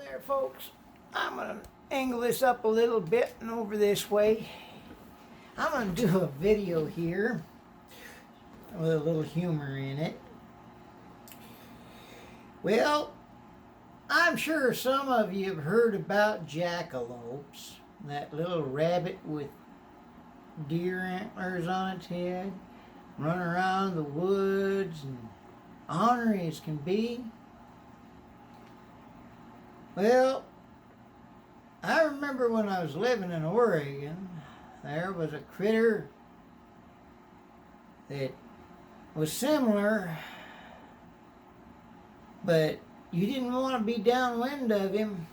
there, folks. I'm going to angle this up a little bit and over this way. I'm going to do a video here with a little humor in it. Well, I'm sure some of you have heard about jackalopes, that little rabbit with deer antlers on its head, run around the woods and ornery as can be. Well, I remember when I was living in Oregon, there was a critter that was similar, but you didn't want to be downwind of him.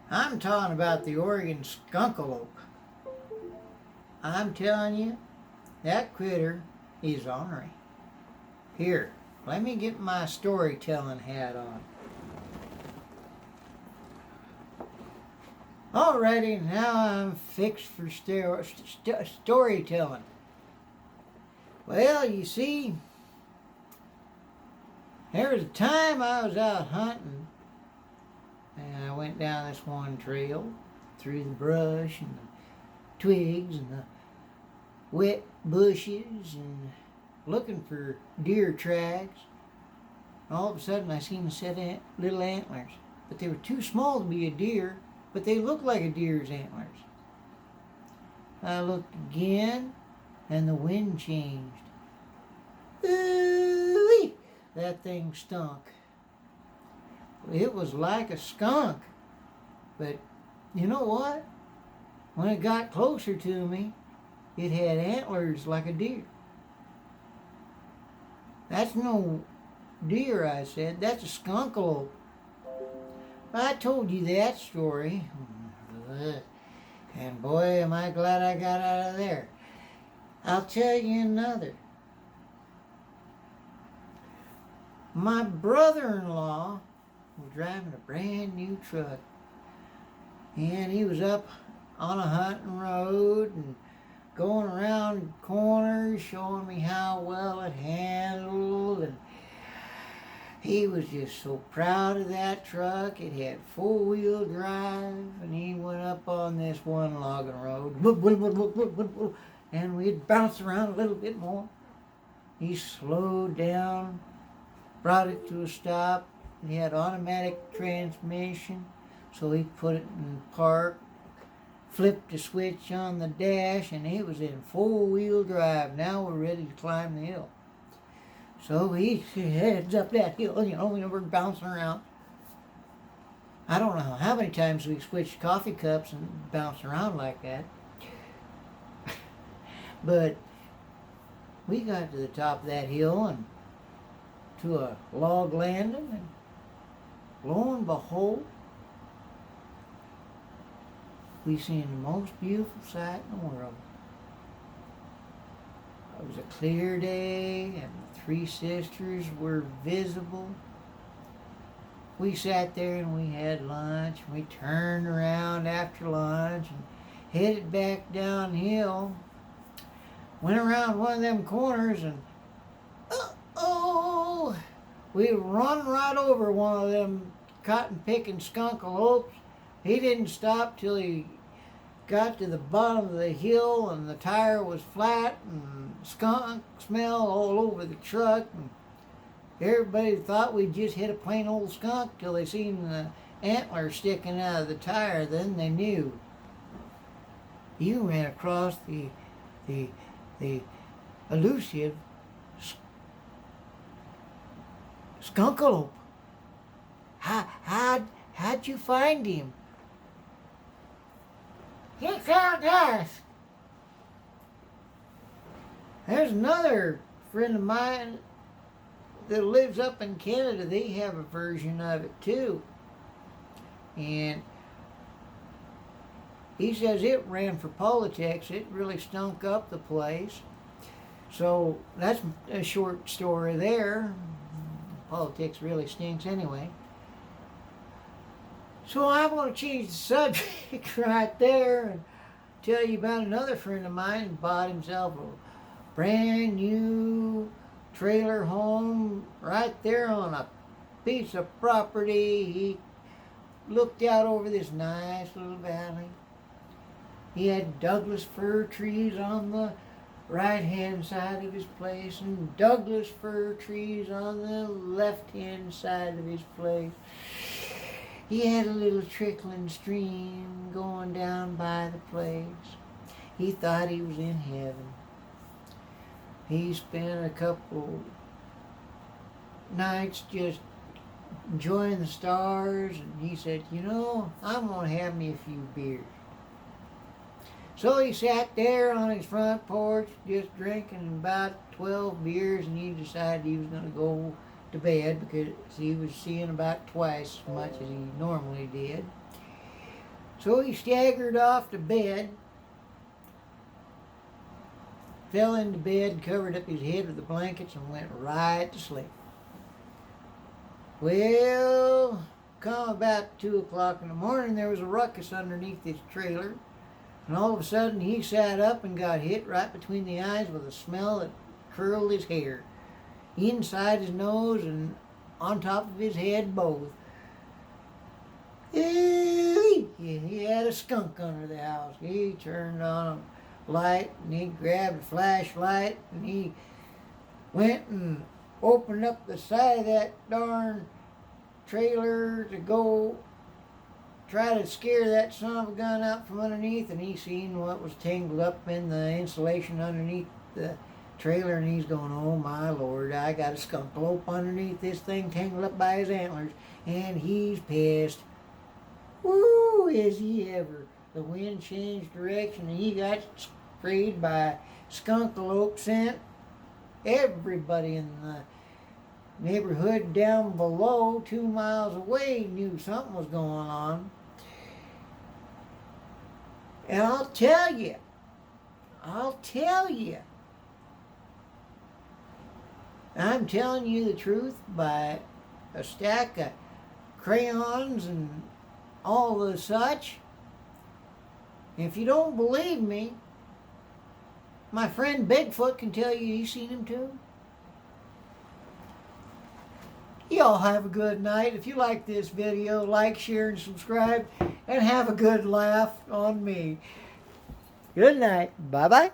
I'm talking about the Oregon skunk-alope. I'm telling you, that critter is ornery. Here, let me get my storytelling hat on. Alrighty, now I'm fixed for storytelling. Well, you see, there was a time I was out hunting, and I went down this one trail through the brush and the twigs and the wet bushes and looking for deer tracks. All of a sudden I seen a set of little antlers, but they were too small to be a deer, but they looked like a deer's antlers. I looked again, and the wind changed. Ooh-wee! That thing stunk. It was like a skunk, but you know what? When it got closer to me, it had antlers like a deer. That's no deer, I said. That's a skunk-alope. I told you that story. And boy, am I glad I got out of there. I'll tell you another. My brother-in-law was driving a brand new truck. And he was up on a hunting road and going around corners, showing me how well it handled, and he was just so proud of that truck. It had four-wheel drive, and he went up on this one logging road, and we'd bounce around a little bit more. He slowed down, brought it to a stop. It had automatic transmission, so he put it in park, flipped the switch on the dash, and it was in four-wheel drive. Now we're ready to climb the hill. So he heads up that hill, we're bouncing around. I don't know how many times we switched coffee cups and bounced around like that. But we got to the top of that hill and to a log landing, and lo and behold, we seen the most beautiful sight in the world. It was a clear day, and the three sisters were visible. We sat there and we had lunch, and we turned around after lunch and headed back downhill. Went around one of them corners, and uh-oh! We run right over one of them cotton-picking skunk-alopes. He didn't stop till he got to the bottom of the hill, and the tire was flat, and skunk smell all over the truck, and everybody thought we'd just hit a plain old skunk till they seen the antler sticking out of the tire. Then they knew. You ran across the elusive skunk-alope. How'd you find him? He found us. There's another friend of mine that lives up in Canada. They have a version of it too. And he says it ran for politics. It really stunk up the place. So that's a short story there. Politics really stinks anyway. So I'm going to change the subject right there and tell you about another friend of mine who bought himself a brand new trailer home right there on a piece of property. He looked out over this nice little valley. He had Douglas fir trees on the right-hand side of his place and Douglas fir trees on the left-hand side of his place. He had a little trickling stream going down by the place. He thought he was in heaven. He spent a couple nights just enjoying the stars, and he said, you know, I'm going to have me a few beers. So he sat there on his front porch just drinking about 12 beers, and he decided he was going to go to bed because he was seeing about twice as much as he normally did. So he staggered off to bed, fell into bed, covered up his head with the blankets, and went right to sleep. Well, come about 2 o'clock in the morning, there was a ruckus underneath his trailer. And all of a sudden, he sat up and got hit right between the eyes with a smell that curled his hair. Inside his nose and on top of his head both. He had a skunk under the house. He turned on a light and he grabbed a flashlight and he went and opened up the side of that darn trailer to go try to scare that son of a gun out from underneath, and he seen what was tangled up in the insulation underneath the trailer, and he's going, oh my Lord, I got a skunk Alope underneath this thing tangled up by his antlers, and he's pissed. Woo, is he ever. The wind changed direction, and he got sprayed by skunk Alope scent. Everybody in the neighborhood down below, 2 miles away, knew something was going on. And I'll tell you, I'm telling you the truth by a stack of crayons and all the such. If you don't believe me, my friend Bigfoot can tell you he's seen him too. Y'all have a good night. If you like this video, like, share, and subscribe, and have a good laugh on me. Good night. Bye-bye.